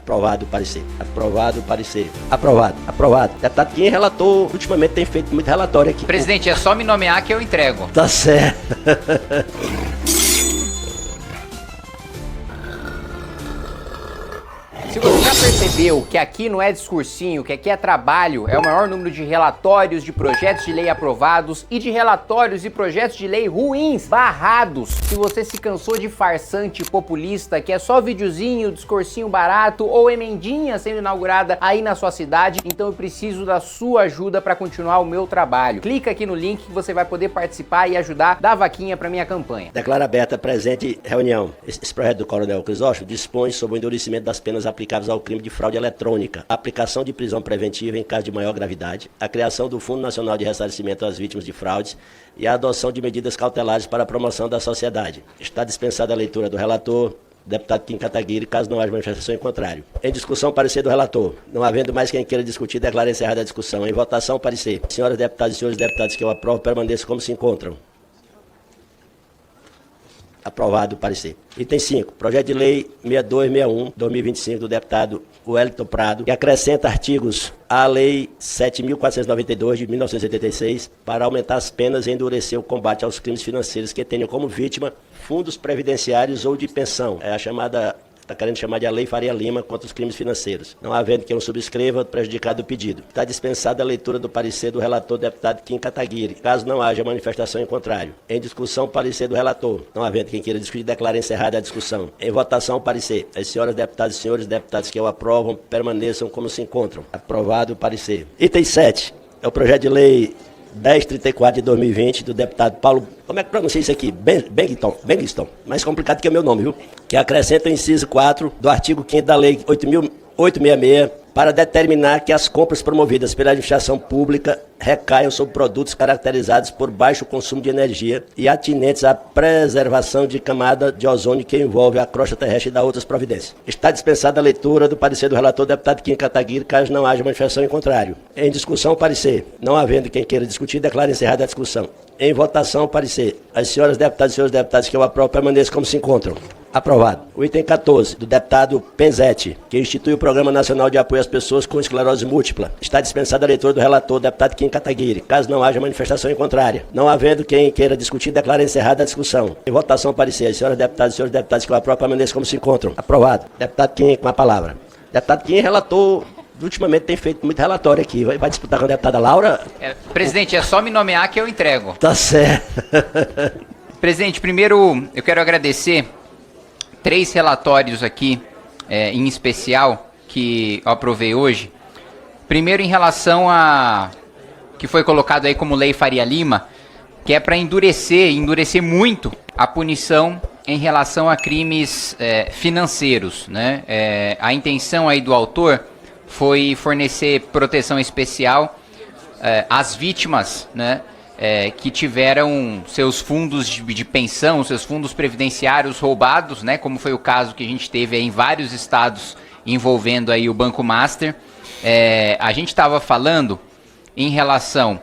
Aprovado o parecer. Aprovado o parecer. Aprovado. Aprovado. Deputado Kim, relator, ultimamente tem feito muito relatório aqui. Presidente, é só me nomear que eu entrego. Tá certo. Se você já percebeu que aqui não é discursinho, que aqui é trabalho, é o maior número de relatórios, de projetos de lei aprovados e de relatórios e projetos de lei ruins, barrados. Se você se cansou de farsante populista, que é só videozinho, discursinho barato ou emendinha sendo inaugurada aí na sua cidade, então eu preciso da sua ajuda para continuar o meu trabalho. Clica aqui no link que você vai poder participar e ajudar, dar vaquinha para minha campanha. Declara aberta a presente reunião. Esse projeto do Coronel Crisóstomo dispõe sobre o endurecimento das penas aplicáveis ao crime de fraude eletrônica, a aplicação de prisão preventiva em caso de maior gravidade, a criação do Fundo Nacional de Ressarcimento às Vítimas de Fraudes e a adoção de medidas cautelares para a promoção da sociedade. Está dispensada a leitura do relator, deputado Kim Kataguiri, caso não haja manifestação em contrário. Em discussão, parecer do relator. Não havendo mais quem queira discutir, declaro encerrada a discussão. Em votação, parecer. Senhoras deputadas e senhores deputados que eu aprovo, permaneçam como se encontram. Aprovado o parecer. Item 5. Projeto de Lei 6261/2025 do deputado Wellington Prado, que acrescenta artigos à Lei 7.492 de 1986 para aumentar as penas e endurecer o combate aos crimes financeiros que tenham como vítima fundos previdenciários ou de pensão. É a chamada... Está querendo chamar de a Lei Faria Lima contra os crimes financeiros. Não havendo quem o subscreva, prejudicado o pedido. Está dispensada a leitura do parecer do relator deputado Kim Kataguiri, caso não haja manifestação em contrário. Em discussão, parecer do relator. Não havendo quem queira discutir, declara encerrada a discussão. Em votação, o parecer. As senhoras deputadas e senhores deputados que o aprovam, permaneçam como se encontram. Aprovado o parecer. Item 7. É o projeto de lei 1034 de 2020 do deputado Paulo... Como é que pronuncia isso aqui? Bengiston. Mais complicado que o meu nome, viu? Que acrescenta o inciso 4 do artigo 5º da Lei 8.866 para determinar que as compras promovidas pela administração pública recaiam sobre produtos caracterizados por baixo consumo de energia e atinentes à preservação de camada de ozônio que envolve a crosta terrestre e da outras providências. Está dispensada a leitura do parecer do relator deputado Kim Kataguiri, caso não haja manifestação em contrário. Em discussão, parecer. Não havendo quem queira discutir, declara encerrada a discussão. Em votação, parecer. As senhoras deputadas e senhores deputados que eu aprovo permaneçam como se encontram. Aprovado. O item 14, do deputado Penzetti, que institui o Programa Nacional de Apoio às Pessoas com Esclerose Múltipla. Está dispensada a leitura do relator, deputado Kim Kataguiri, caso não haja manifestação em contrária. Não havendo quem queira discutir, declara encerrada a discussão. Em votação, parecer. As senhoras deputadas e senhores deputados que eu aprovo permaneçam como se encontram. Aprovado. Deputado Kim, com a palavra. Deputado Kim, relator... Ultimamente tem feito muito relatório aqui. Vai disputar com a deputada Laura? Presidente, é só me nomear que eu entrego. Tá certo. Presidente, primeiro eu quero agradecer 3 relatórios aqui, em especial, que eu aprovei hoje. Primeiro em relação a... que foi colocado aí como Lei Faria Lima, que é para endurecer muito a punição em relação a crimes financeiros, né? A intenção aí do autor foi fornecer proteção especial às vítimas, né, que tiveram seus fundos de pensão, seus fundos previdenciários roubados, né, como foi o caso que a gente teve aí em vários estados envolvendo aí o Banco Master. A gente estava falando em relação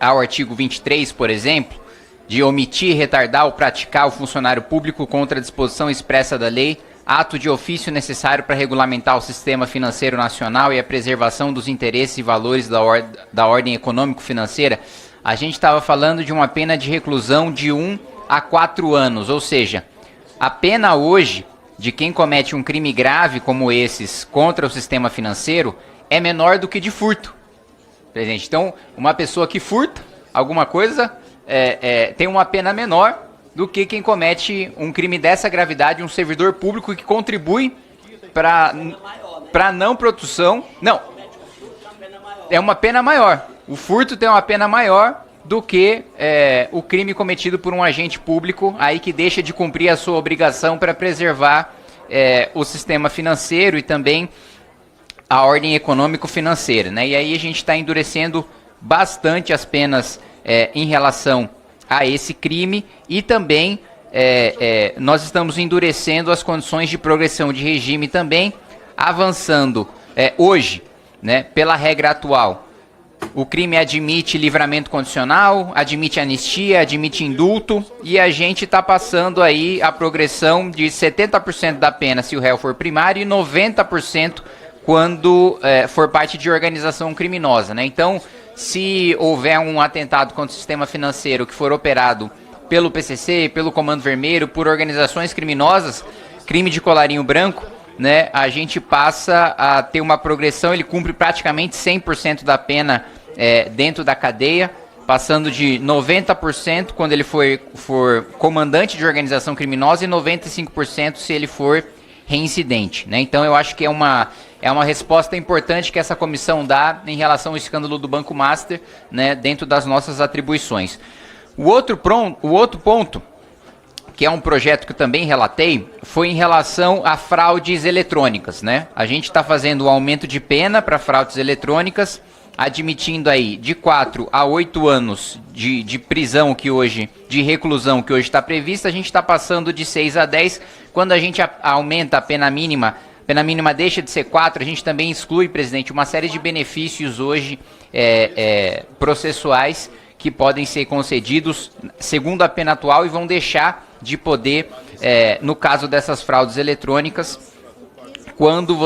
ao artigo 23, por exemplo, de omitir, retardar ou praticar o funcionário público contra a disposição expressa da lei, ato de ofício necessário para regulamentar o sistema financeiro nacional e a preservação dos interesses e valores da ordem econômico-financeira. A gente estava falando de uma pena de reclusão de 1 a 4 anos, ou seja, a pena hoje de quem comete um crime grave como esses contra o sistema financeiro é menor do que de furto. Presidente, então, uma pessoa que furta alguma coisa tem uma pena menor do que quem comete um crime dessa gravidade, um servidor público que contribui para não produção. Não, é uma pena maior. O furto tem uma pena maior do que o crime cometido por um agente público aí que deixa de cumprir a sua obrigação para preservar o sistema financeiro e também a ordem econômico-financeira, né? E aí a gente está endurecendo bastante as penas em relação a esse crime e também nós estamos endurecendo as condições de progressão de regime também, avançando hoje, né, pela regra atual. O crime admite livramento condicional, admite anistia, admite indulto, e a gente está passando aí a progressão de 70% da pena se o réu for primário e 90% quando for parte de organização criminosa, né? Então, se houver um atentado contra o sistema financeiro que for operado pelo PCC, pelo Comando Vermelho, por organizações criminosas, crime de colarinho branco, né, a gente passa a ter uma progressão, ele cumpre praticamente 100% da pena dentro da cadeia, passando de 90% quando ele for comandante de organização criminosa e 95% se ele for reincidente, né? Então eu acho que é uma resposta importante que essa comissão dá em relação ao escândalo do Banco Master, né, dentro das nossas atribuições. O outro ponto, que é um projeto que eu também relatei, foi em relação a fraudes eletrônicas, né? A gente está fazendo um aumento de pena para fraudes eletrônicas, admitindo aí de 4 a 8 anos de prisão de reclusão que hoje está prevista, a gente está passando de 6 a 10. Quando a gente aumenta a pena mínima deixa de ser 4, a gente também exclui, presidente, uma série de benefícios hoje processuais que podem ser concedidos segundo a pena atual e vão deixar de poder, no caso dessas fraudes eletrônicas, quando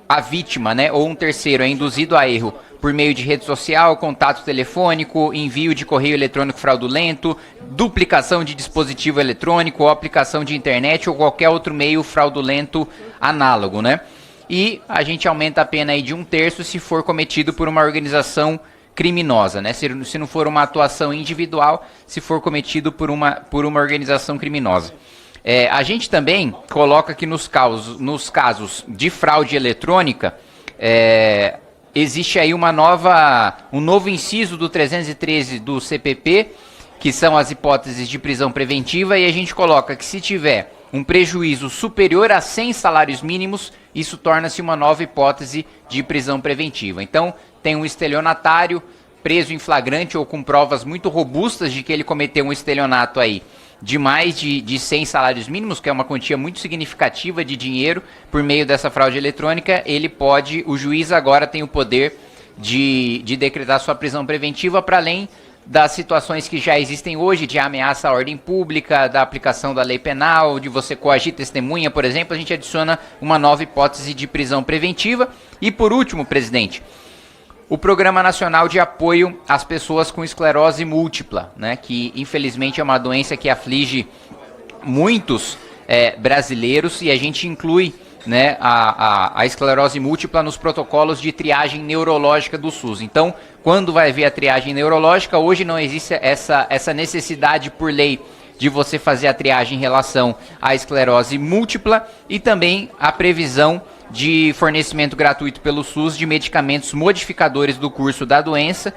a vítima, né, ou um terceiro é induzido a erro por meio de rede social, contato telefônico, envio de correio eletrônico fraudulento, duplicação de dispositivo eletrônico, ou aplicação de internet ou qualquer outro meio fraudulento análogo, né? E a gente aumenta a pena aí de 1/3 se for cometido por uma organização criminosa, né? Se não for uma atuação individual, se for cometido por uma organização criminosa. A gente também coloca que nos casos de fraude eletrônica, existe aí um novo inciso do 313 do CPP, que são as hipóteses de prisão preventiva, e a gente coloca que se tiver um prejuízo superior a 100 salários mínimos, isso torna-se uma nova hipótese de prisão preventiva. Então, tem um estelionatário preso em flagrante ou com provas muito robustas de que ele cometeu um estelionato aí de mais de 100 salários mínimos, que é uma quantia muito significativa de dinheiro, por meio dessa fraude eletrônica, o juiz agora tem o poder de decretar sua prisão preventiva, para além das situações que já existem hoje, de ameaça à ordem pública, da aplicação da lei penal, de você coagir testemunha, por exemplo, a gente adiciona uma nova hipótese de prisão preventiva. E por último, presidente, o Programa Nacional de Apoio às Pessoas com Esclerose Múltipla, né, que infelizmente é uma doença que aflige muitos brasileiros, e a gente inclui, né, a esclerose múltipla nos protocolos de triagem neurológica do SUS. Então, quando vai haver a triagem neurológica, hoje não existe essa necessidade por lei de você fazer a triagem em relação à esclerose múltipla, e também a previsão de fornecimento gratuito pelo SUS de medicamentos modificadores do curso da doença,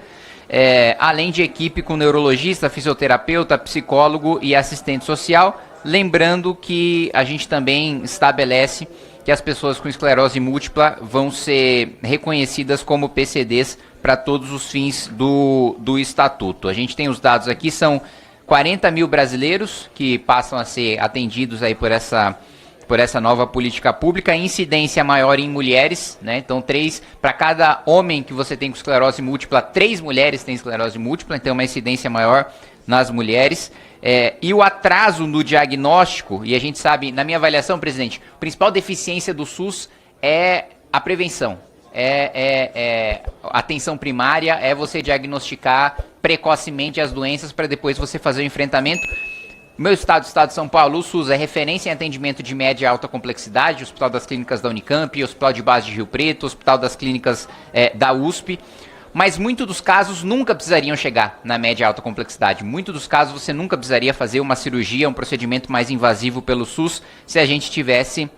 além de equipe com neurologista, fisioterapeuta, psicólogo e assistente social. Lembrando que a gente também estabelece que as pessoas com esclerose múltipla vão ser reconhecidas como PCDs para todos os fins do Estatuto. A gente tem os dados aqui, são 40 mil brasileiros que passam a ser atendidos aí por essa nova política pública, incidência maior em mulheres, né? Então, para cada homem que você tem com esclerose múltipla, 3 mulheres têm esclerose múltipla, então uma incidência maior nas mulheres. E o atraso no diagnóstico, e a gente sabe, na minha avaliação, presidente, a principal deficiência do SUS é a prevenção, a atenção primária, é você diagnosticar precocemente as doenças para depois você fazer o enfrentamento. Meu estado, o estado de São Paulo, o SUS é referência em atendimento de média e alta complexidade, Hospital das Clínicas da Unicamp, Hospital de Base de Rio Preto, Hospital das Clínicas da USP, mas muitos dos casos nunca precisariam chegar na média e alta complexidade. Muitos dos casos você nunca precisaria fazer uma cirurgia, um procedimento mais invasivo pelo SUS, se a gente tivesse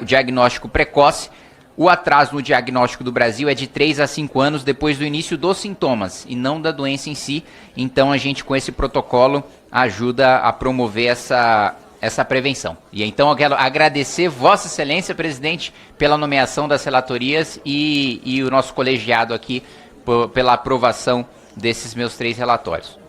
o diagnóstico precoce. O atraso no diagnóstico do Brasil é de 3 a 5 anos depois do início dos sintomas e não da doença em si. Então a gente, com esse protocolo, ajuda a promover essa prevenção. E então eu quero agradecer Vossa Excelência, presidente, pela nomeação das relatorias e o nosso colegiado aqui pela aprovação desses meus 3 relatórios.